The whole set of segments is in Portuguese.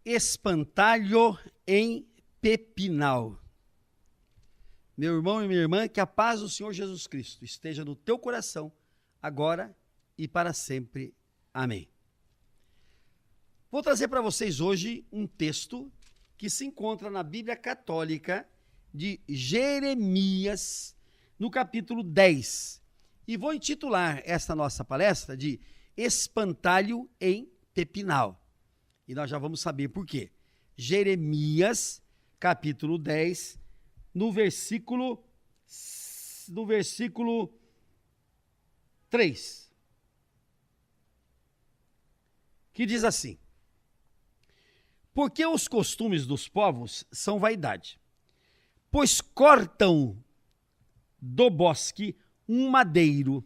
espantalho em Pepinal. Meu irmão e minha irmã, que a paz do Senhor Jesus Cristo esteja no teu coração, agora e para sempre. Amém. Vou trazer para vocês hoje um texto que se encontra na Bíblia Católica de Jeremias, no capítulo 10. E vou intitular esta nossa palestra de Espantalho em Pepinal. E nós já vamos saber por quê. Jeremias, capítulo 10, no versículo 3, que diz assim: porque os costumes dos povos são vaidade, pois cortam do bosque um madeiro,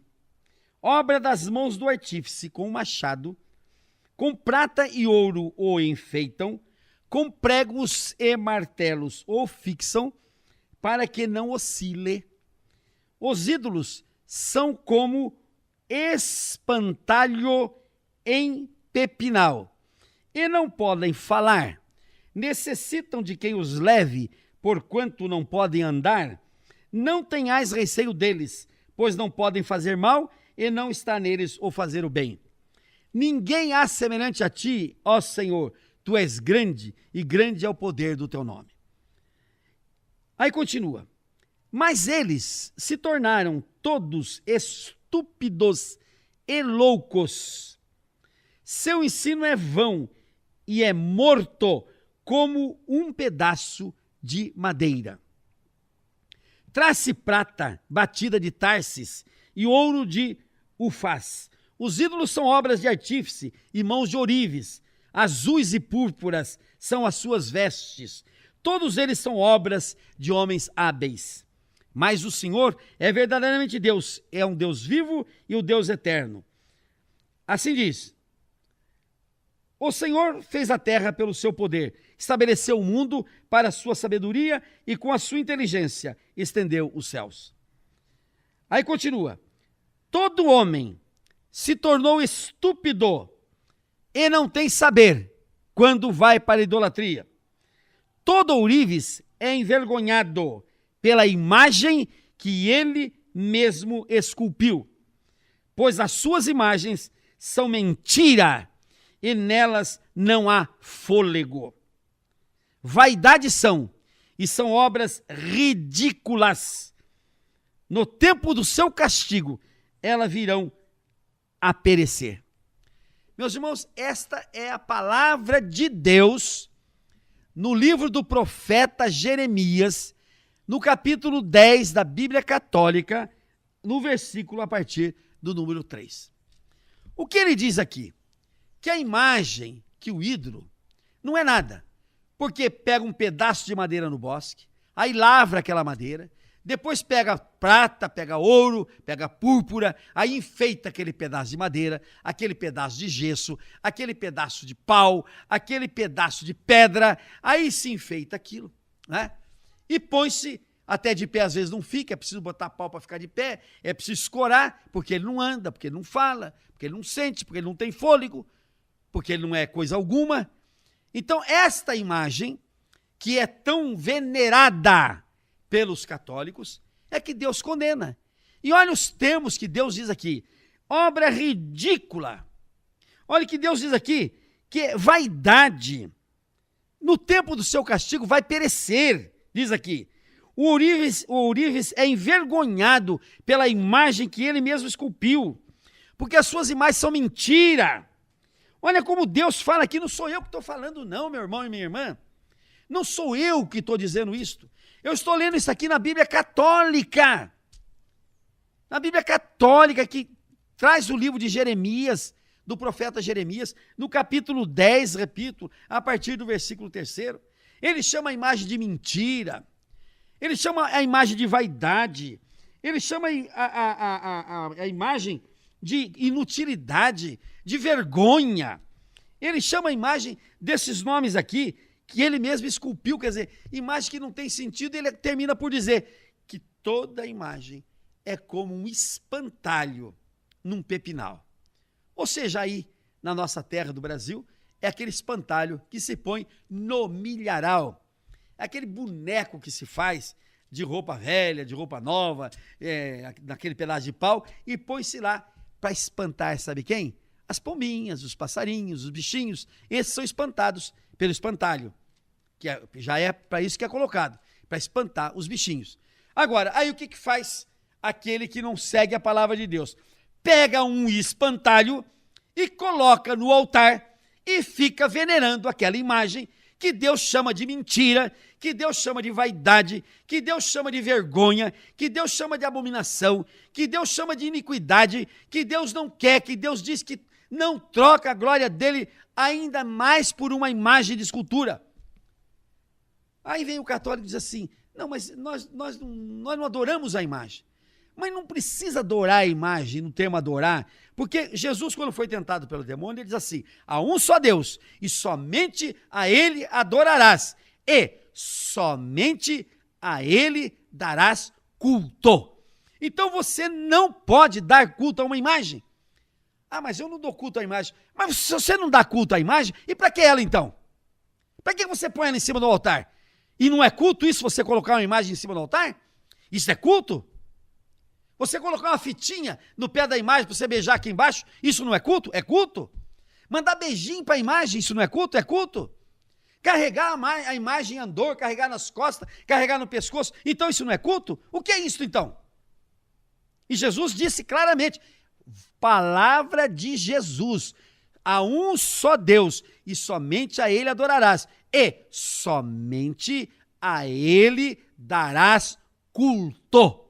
obra das mãos do artífice, com um machado, com prata e ouro o enfeitam, com pregos e martelos o fixam, para que não oscile. Os ídolos são como espantalho em Pepinal, e não podem falar, necessitam de quem os leve, porquanto não podem andar. Não tenhais receio deles, pois não podem fazer mal, e não está neles o fazer o bem. Ninguém há semelhante a ti, ó Senhor, tu és grande, e grande é o poder do teu nome. Aí continua: mas eles se tornaram todos estúpidos e loucos. Seu ensino é vão e é morto como um pedaço de madeira. Traz-se prata batida de Tarsis e ouro de Ufaz. Os ídolos são obras de artífice e mãos de ourives. Azuis e púrpuras são as suas vestes. Todos eles são obras de homens hábeis. Mas o Senhor é verdadeiramente Deus, é um Deus vivo e o Deus eterno. Assim diz: o Senhor fez a terra pelo seu poder, estabeleceu o mundo para a sua sabedoria e com a sua inteligência estendeu os céus. Aí continua: todo homem se tornou estúpido e não tem saber quando vai para a idolatria. Todo ourives é envergonhado pela imagem que ele mesmo esculpiu, pois as suas imagens são mentira e nelas não há fôlego. Vaidade são, e são obras ridículas. No tempo do seu castigo, elas virão a perecer. Meus irmãos, esta é a palavra de Deus no livro do profeta Jeremias, no capítulo 10 da Bíblia Católica, no versículo a partir do número 3. O que ele diz aqui? Que a imagem, que o ídolo, não é nada, porque pega um pedaço de madeira no bosque, aí lavra aquela madeira, depois pega prata, pega ouro, pega púrpura, aí enfeita aquele pedaço de madeira, aquele pedaço de gesso, aquele pedaço de pau, aquele pedaço de pedra, aí se enfeita aquilo, né? E põe-se até de pé, às vezes não fica, é preciso botar pau para ficar de pé, é preciso escorar, porque ele não anda, porque ele não fala, porque ele não sente, porque ele não tem fôlego, porque ele não é coisa alguma. Então, esta imagem, que é tão venerada pelos católicos, é que Deus condena. E olha os termos que Deus diz aqui: obra ridícula. Olha que Deus diz aqui, que vaidade, no tempo do seu castigo vai perecer. Diz aqui: o ourives é envergonhado pela imagem que ele mesmo esculpiu, porque as suas imagens são mentira. Olha como Deus fala aqui, não sou eu que estou falando não, meu irmão e minha irmã. Não sou eu que estou dizendo isto. Eu estou lendo isso aqui na Bíblia Católica. Na Bíblia Católica, que traz o livro de Jeremias, do profeta Jeremias, no capítulo 10, repito, a partir do versículo 3. Ele chama a imagem de mentira, ele chama a imagem de vaidade, ele chama a imagem de inutilidade, de vergonha. Ele chama a imagem desses nomes aqui, que ele mesmo esculpiu, quer dizer, imagem que não tem sentido. Ele termina por dizer que toda imagem é como um espantalho num pepinal. Ou seja, aí na nossa terra do Brasil, é aquele espantalho que se põe no milharal. É aquele boneco que se faz de roupa velha, de roupa nova, naquele pedaço de pau, e põe-se lá para espantar, sabe quem? As pombinhas, os passarinhos, os bichinhos. Esses são espantados pelo espantalho, que já é para isso que é colocado, para espantar os bichinhos. Agora, aí o que faz aquele que não segue a palavra de Deus? Pega um espantalho e coloca no altar e fica venerando aquela imagem que Deus chama de mentira, que Deus chama de vaidade, que Deus chama de vergonha, que Deus chama de abominação, que Deus chama de iniquidade, que Deus não quer, que Deus diz que não troca a glória dele ainda mais por uma imagem de escultura. Aí vem o católico e diz assim, não, mas nós não adoramos a imagem. Mas não precisa adorar a imagem, no termo adorar, porque Jesus, quando foi tentado pelo demônio, ele diz assim, há um só Deus, e somente a ele adorarás, e somente a ele darás culto. Então você não pode dar culto a uma imagem. Ah, mas eu não dou culto à imagem. Mas se você não dá culto à imagem, e para que ela então? Para que você põe ela em cima do altar? E não é culto isso, você colocar uma imagem em cima do altar? Isso é culto? Você colocar uma fitinha no pé da imagem para você beijar aqui embaixo, isso não é culto? É culto? Mandar beijinho para a imagem, isso não é culto? É culto? Carregar a imagem em andor, carregar nas costas, carregar no pescoço, então isso não é culto? O que é isso então? E Jesus disse claramente, palavra de Jesus, há um só Deus e somente a ele adorarás e somente a ele darás culto.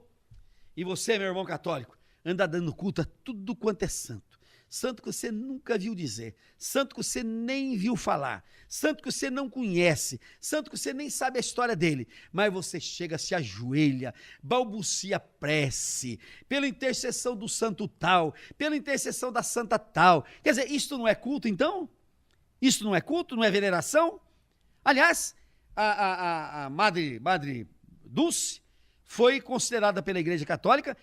E você, meu irmão católico, anda dando culto a tudo quanto é santo. Santo que você nunca viu dizer, santo que você nem viu falar, santo que você não conhece, santo que você nem sabe a história dele, mas você chega, se ajoelha, balbucia prece, pela intercessão do santo tal, pela intercessão da santa tal. Quer dizer, isto não é culto então? Isto não é culto, não é veneração? Aliás, a Madre Dulce foi considerada pela Igreja Católica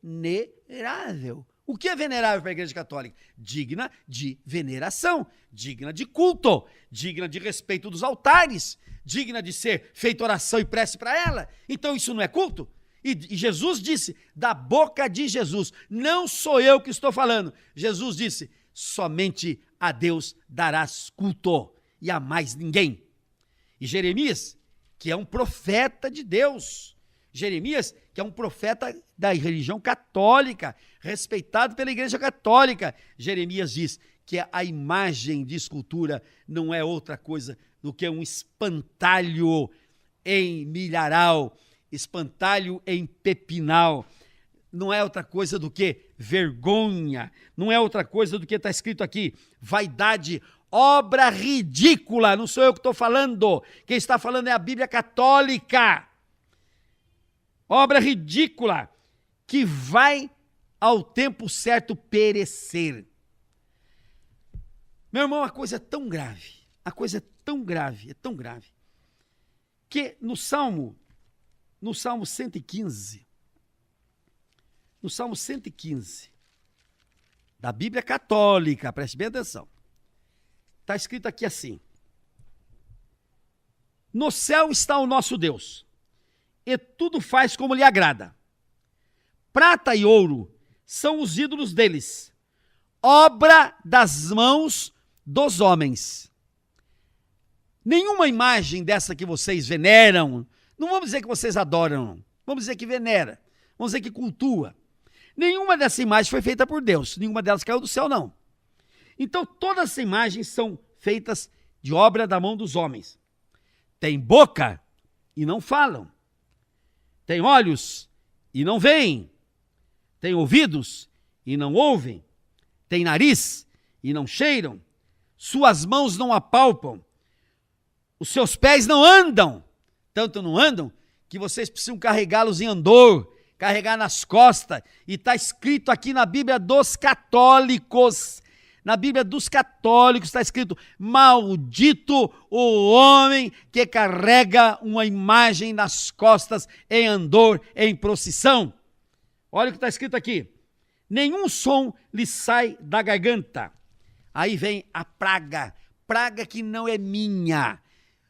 venerável. O que é venerável para a Igreja Católica? Digna de veneração, digna de culto, digna de respeito dos altares, digna de ser feita oração e prece para ela. Então isso não é culto? E Jesus disse, da boca de Jesus, não sou eu que estou falando. Jesus disse, somente a Deus darás culto e a mais ninguém. E Jeremias, que é um profeta de Deus, Jeremias, que é um profeta da religião católica, respeitado pela Igreja Católica, Jeremias diz que a imagem de escultura não é outra coisa do que um espantalho em milharal, espantalho em pepinal, não é outra coisa do que vergonha, não é outra coisa do que está escrito aqui, vaidade, obra ridícula, não sou eu que estou falando, quem está falando é a Bíblia Católica. Obra ridícula, que vai ao tempo certo perecer. Meu irmão, a coisa é tão grave, é tão grave, que no Salmo 115, da Bíblia Católica, preste bem atenção, está escrito aqui assim, no céu está o nosso Deus, e tudo faz como lhe agrada. Prata e ouro são os ídolos deles, obra das mãos dos homens. Nenhuma imagem dessa que vocês veneram, não vamos dizer que vocês adoram, vamos dizer que venera, vamos dizer que cultua. Nenhuma dessas imagens foi feita por Deus, nenhuma delas caiu do céu, não. Então todas as imagens são feitas de obra da mão dos homens. Tem boca e não falam. Tem olhos e não veem, tem ouvidos e não ouvem, tem nariz e não cheiram, suas mãos não apalpam, os seus pés não andam, tanto não andam que vocês precisam carregá-los em andor, carregar nas costas, e está escrito aqui na Bíblia dos católicos, está escrito, maldito o homem que carrega uma imagem nas costas em andor, em procissão. Olha o que está escrito aqui, nenhum som lhe sai da garganta, Aí vem a praga, praga que não é minha,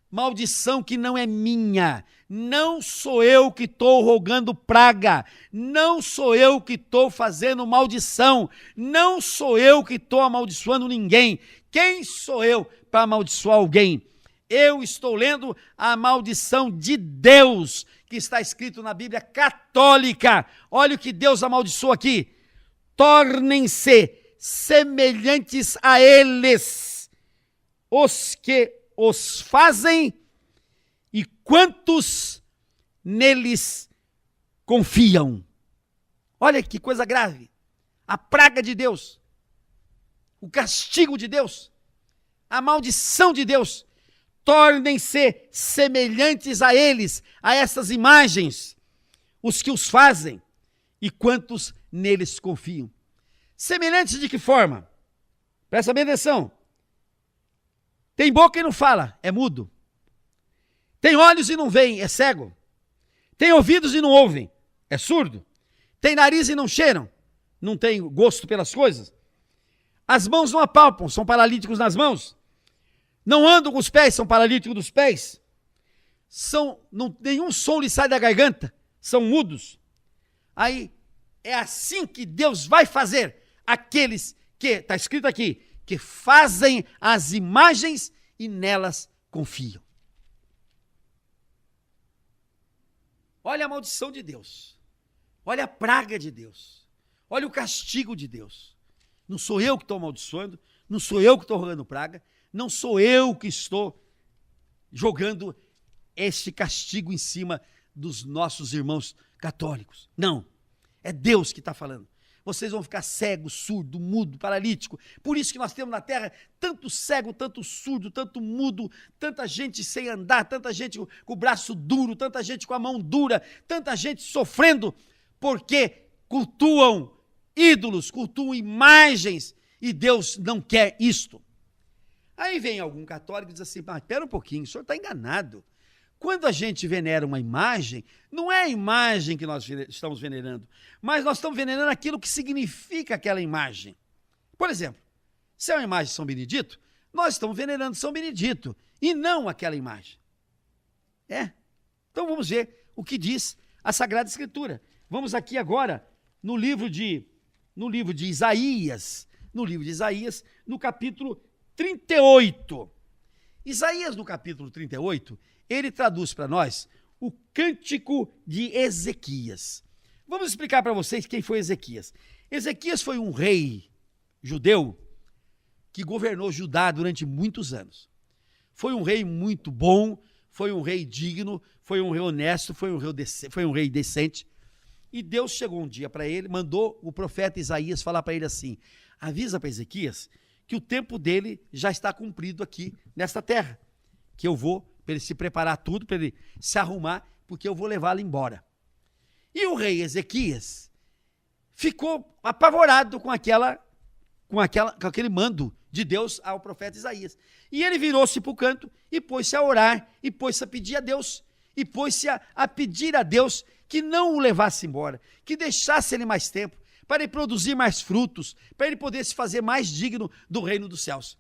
maldição que não é minha. Não sou eu que estou rogando praga, não sou eu que estou fazendo maldição, não sou eu que estou amaldiçoando ninguém. Quem sou eu para amaldiçoar alguém? Eu estou lendo a maldição de Deus, que está escrito na Bíblia católica. Olha o que Deus amaldiçoou aqui. Tornem-se semelhantes a eles, os que os fazem e quantos neles confiam. Olha que coisa grave. A praga de Deus, o castigo de Deus, a maldição de Deus. Tornem-se semelhantes a eles, a essas imagens, os que os fazem e quantos neles confiam. Semelhantes de que forma? Presta bem atenção. Tem boca e não fala, é mudo. Tem olhos e não veem, é cego. Tem ouvidos e não ouvem, é surdo. Tem nariz e não cheiram, não tem gosto pelas coisas. As mãos não apalpam, são paralíticos nas mãos. Não andam com os pés, são paralíticos dos pés. Nenhum som lhe sai da garganta, são mudos. Aí, é assim que Deus vai fazer aqueles que, está escrito aqui, que fazem as imagens e nelas confiam. Olha a maldição de Deus. Olha a praga de Deus. Olha o castigo de Deus. Não sou eu que estou amaldiçoando, não sou eu que estou rogando praga, não sou eu que estou jogando este castigo em cima dos nossos irmãos católicos. Não, é Deus que está falando. Vocês vão ficar cego, surdo, mudo, paralítico. Por isso que nós temos na terra tanto cego, tanto surdo, tanto mudo, tanta gente sem andar, tanta gente com o braço duro, tanta gente com a mão dura, tanta gente sofrendo, porque cultuam ídolos, cultuam imagens, e Deus não quer isto. Aí vem algum católico e diz assim, mas espera um pouquinho, o senhor está enganado. Quando a gente venera uma imagem, não é a imagem que nós estamos venerando, mas nós estamos venerando aquilo que significa aquela imagem. Por exemplo, se é uma imagem de São Benedito, nós estamos venerando São Benedito e não aquela imagem. Então vamos ver o que diz a Sagrada Escritura. Vamos aqui agora no livro de Isaías, no capítulo 38. Isaías, no capítulo 38, ele traduz para nós o Cântico de Ezequias. Vamos explicar para vocês quem foi Ezequias. Ezequias foi um rei judeu que governou Judá durante muitos anos. Foi um rei muito bom, foi um rei digno, foi um rei honesto, foi um rei decente. E Deus chegou um dia para ele, mandou o profeta Isaías falar para ele assim, avisa para Ezequias que o tempo dele já está cumprido aqui nesta terra, que eu vou, para ele se preparar tudo, para ele se arrumar, porque eu vou levá-lo embora. E o rei Ezequias ficou apavorado com aquele mando de Deus ao profeta Isaías. E ele virou-se para o canto e pôs-se a orar, e pôs-se a pedir a Deus, e pôs-se a pedir a Deus que não o levasse embora, que deixasse ele mais tempo, para ele produzir mais frutos, para ele poder se fazer mais digno do reino dos céus.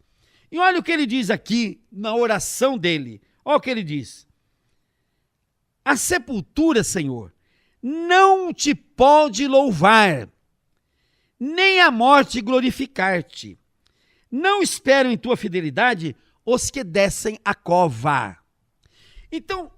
E olha o que ele diz aqui na oração dele. Olha o que ele diz. A sepultura, Senhor, não te pode louvar, nem a morte glorificar-te. Não esperam em tua fidelidade os que descem a cova. Então,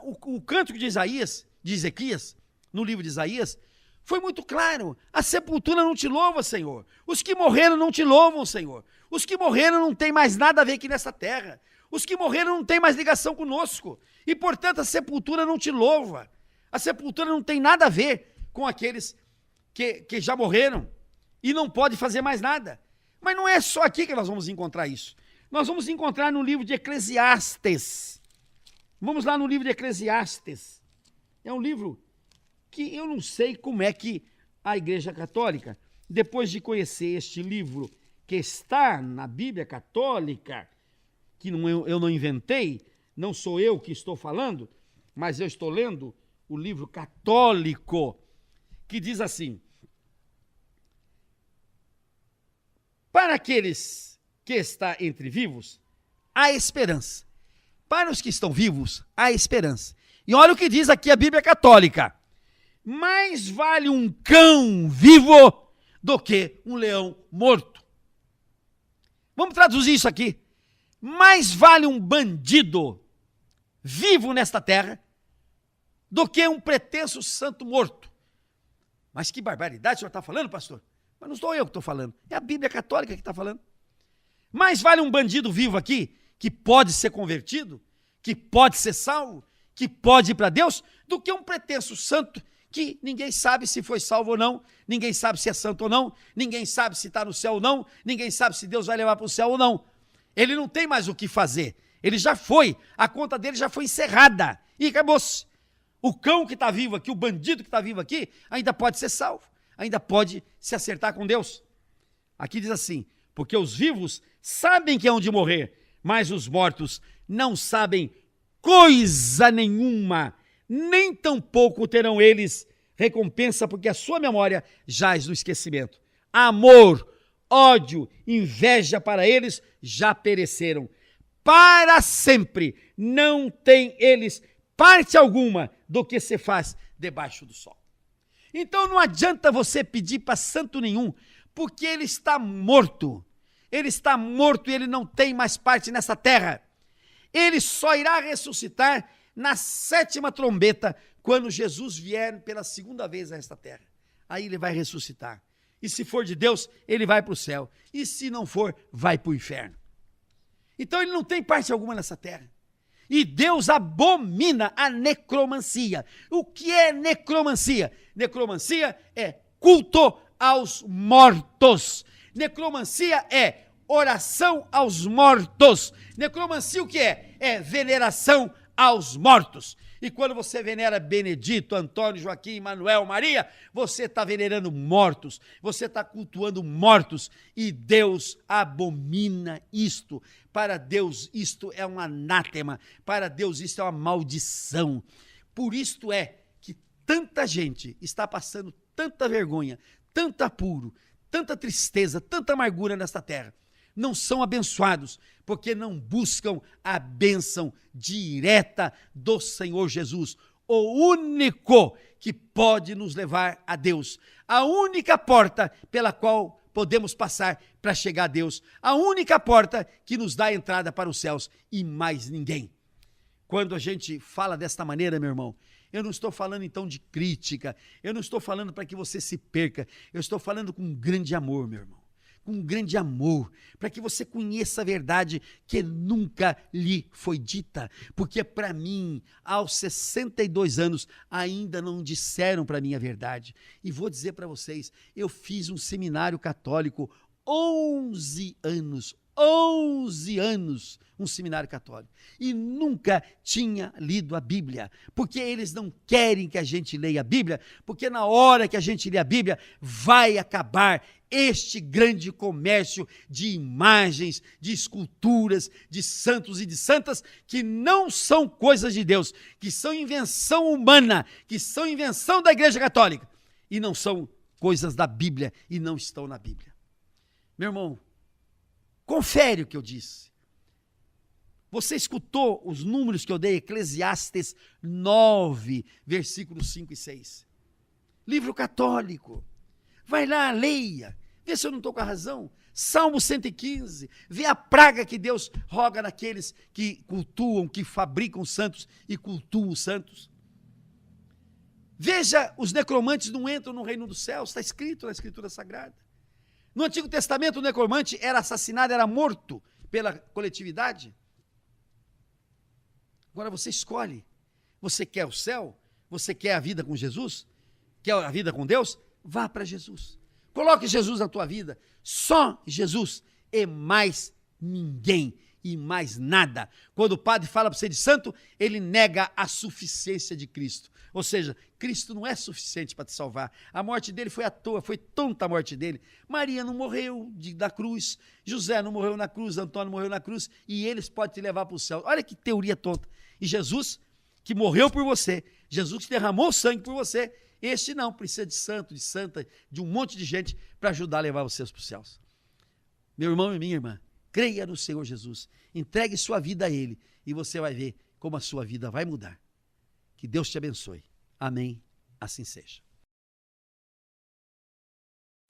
o cântico de Ezequias, no livro de Isaías, foi muito claro. A sepultura não te louva, Senhor. Os que morreram não te louvam, Senhor. Os que morreram não têm mais nada a ver aqui nessa terra. Os que morreram não têm mais ligação conosco. E, portanto, a sepultura não te louva. A sepultura não tem nada a ver com aqueles que já morreram e não pode fazer mais nada. Mas não é só aqui que nós vamos encontrar isso. Nós vamos encontrar no livro de Eclesiastes. Vamos lá no livro de Eclesiastes. É um livro que eu não sei como é que a Igreja Católica, depois de conhecer este livro que está na Bíblia Católica, que eu não inventei, não sou eu que estou falando, mas eu estou lendo o livro católico, que diz assim: para aqueles que está entre vivos, há esperança. Para os que estão vivos, há esperança. E olha o que diz aqui a Bíblia Católica. Mais vale um cão vivo do que um leão morto. Vamos traduzir isso aqui. Mais vale um bandido vivo nesta terra do que um pretenso santo morto. Mas que barbaridade o senhor está falando, pastor? Mas não sou eu que estou falando, é a Bíblia Católica que está falando. Mais vale um bandido vivo aqui, que pode ser convertido, que pode ser salvo, que pode ir para Deus, do que um pretenso santo que ninguém sabe se foi salvo ou não, ninguém sabe se é santo ou não, ninguém sabe se está no céu ou não, ninguém sabe se Deus vai levar para o céu ou não. Ele não tem mais o que fazer, ele já foi, a conta dele já foi encerrada e acabou-se. O cão que está vivo aqui, o bandido que está vivo aqui, ainda pode ser salvo, ainda pode se acertar com Deus. Aqui diz assim, porque os vivos sabem que hão de morrer, mas os mortos não sabem coisa nenhuma, nem tampouco terão eles recompensa, porque a sua memória jaz no esquecimento. Amor, ódio, inveja para eles já pereceram. Para sempre não têm eles parte alguma do que se faz debaixo do sol. Então não adianta você pedir para santo nenhum, porque ele está morto. Ele está morto e ele não tem mais parte nessa terra. Ele só irá ressuscitar na 7ª trombeta, quando Jesus vier pela 2ª vez a esta terra. Aí ele vai ressuscitar. E se for de Deus, ele vai para o céu. E se não for, vai para o inferno. Então ele não tem parte alguma nessa terra. E Deus abomina a necromancia. O que é necromancia? Necromancia é culto aos mortos. Necromancia é oração aos mortos. Necromancia o que é? É veneração aos mortos. E quando você venera Benedito, Antônio, Joaquim, Manuel, Maria, você está venerando mortos, você está cultuando mortos, e Deus abomina isto. Para Deus isto é um anátema, para Deus isto é uma maldição. Por isto é que tanta gente está passando tanta vergonha, tanto apuro, tanta tristeza, tanta amargura nesta terra. Não são abençoados, porque não buscam a bênção direta do Senhor Jesus, o único que pode nos levar a Deus, a única porta pela qual podemos passar para chegar a Deus, a única porta que nos dá a entrada para os céus, e mais ninguém. Quando a gente fala desta maneira, meu irmão, eu não estou falando então de crítica, eu não estou falando para que você se perca, eu estou falando com um grande amor, meu irmão. Com um grande amor, para que você conheça a verdade que nunca lhe foi dita, porque para mim, aos 62 anos, ainda não disseram para mim a verdade. E vou dizer para vocês, eu fiz um seminário católico 11 anos, um seminário católico, e nunca tinha lido a Bíblia, porque eles não querem que a gente leia a Bíblia, porque na hora que a gente lê a Bíblia, vai acabar este grande comércio de imagens, de esculturas, de santos e de santas, que não são coisas de Deus, que são invenção humana, que são invenção da Igreja Católica, e não são coisas da Bíblia, e não estão na Bíblia. Meu irmão, confere o que eu disse. Você escutou os números que eu dei, Eclesiastes 9, versículos 5 e 6. Livro católico. Vai lá, leia, vê se eu não estou com a razão. Salmo 115, vê a praga que Deus roga naqueles que cultuam, que fabricam santos e cultuam os santos. Veja, os necromantes não entram no reino dos céus, está escrito na Escritura Sagrada. No Antigo Testamento, o necromante era assassinado, era morto pela coletividade. Agora você escolhe. Você quer o céu? Você quer a vida com Jesus? Quer a vida com Deus? Vá para Jesus. Coloque Jesus na tua vida. Só Jesus e mais ninguém e mais nada. Quando o padre fala para você de santo, ele nega a suficiência de Cristo. Ou seja, Cristo não é suficiente para te salvar. A morte dele foi à toa, foi tonta a morte dele. Maria não morreu da cruz, José não morreu na cruz, Antônio morreu na cruz, e eles podem te levar para o céu. Olha que teoria tonta. E Jesus, que morreu por você, Jesus que derramou sangue por você, este não, precisa de santo, de santa, de um monte de gente para ajudar a levar vocês para os céus. Meu irmão e minha irmã, Creia no Senhor Jesus, entregue sua vida a Ele e você vai ver como a sua vida vai mudar. Que Deus te abençoe. Amém. Assim seja.